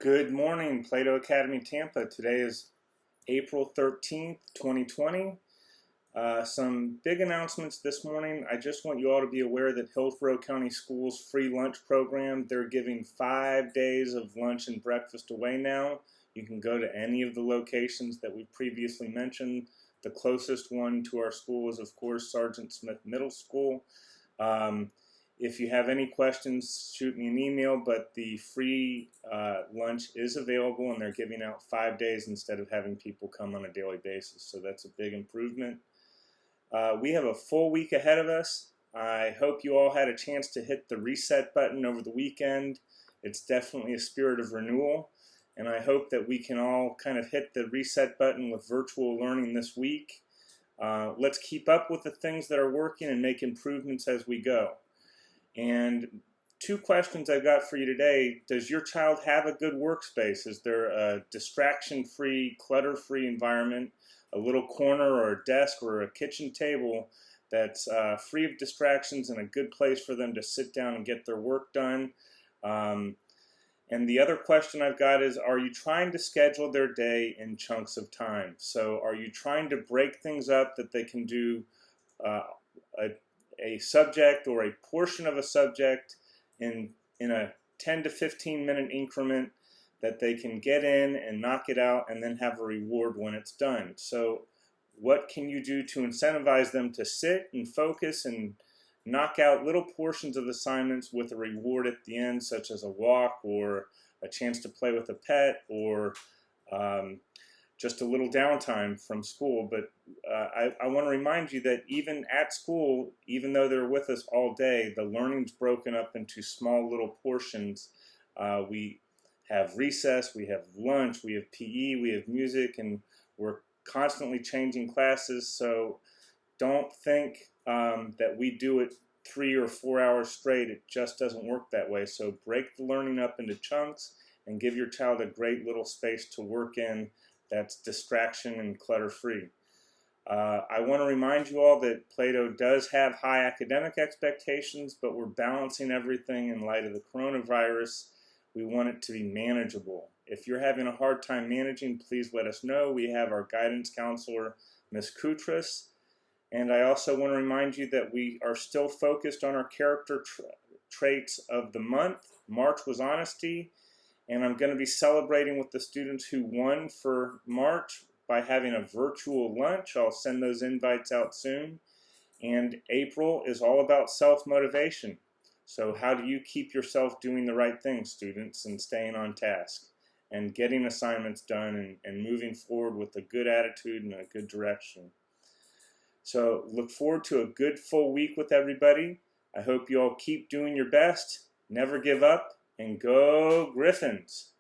Good morning, Plato Academy, Tampa. Today is April 13th, 2020. Some big announcements this morning. I just want you all to be aware that Hillsborough County Schools free lunch program, they're giving 5 days of lunch and breakfast away now. You can go to any of the locations that we previously mentioned. The closest one to our school is, of course, Sergeant Smith Middle School. If you have any questions, shoot me an email, but the free lunch is available, and they're giving out 5 days instead of having people come on a daily basis, so that's a big improvement. We have a full week ahead of us. I hope you all had a chance to hit the reset button over the weekend. It's definitely a spirit of renewal, and I hope that we can all kind of hit the reset button with virtual learning this week. Let's keep up with the things that are working and make improvements as we go. And two questions I've got for you today. Does your child have a good workspace? Is there a distraction-free, clutter-free environment, a little corner or a desk or a kitchen table that's free of distractions and a good place for them to sit down and get their work done? And the other question I've got is, are you trying to schedule their day in chunks of time? So are you trying to break things up that they can do a subject or a portion of a subject in a 10 to 15 minute increment that they can get in and knock it out and then have a reward when it's done? So what can you do to incentivize them to sit and focus and knock out little portions of assignments with a reward at the end, such as a walk or a chance to play with a pet or just a little downtime from school? But I want to remind you that even at school, even though they're with us all day, the learning's broken up into small little portions. We have recess, we have lunch, we have PE, we have music, and we're constantly changing classes. So don't think that we do it 3 or 4 hours straight. It just doesn't work that way. So break the learning up into chunks and give your child a great little space to work in that's distraction and clutter-free. I want to remind you all that Plato does have high academic expectations, but we're balancing everything in light of the coronavirus. We want it to be manageable. If you're having a hard time managing, please let us know. We have our guidance counselor, Ms. Kutras. And I also want to remind you that we are still focused on our character traits of the month. March was honesty. And I'm going to be celebrating with the students who won for March by having a virtual lunch. I'll send those invites out soon. And April is all about self-motivation. So how do you keep yourself doing the right things, students, and staying on task and getting assignments done and moving forward with a good attitude and a good direction? So look forward to a good full week with everybody. I hope you all keep doing your best, never give up, and go Griffins!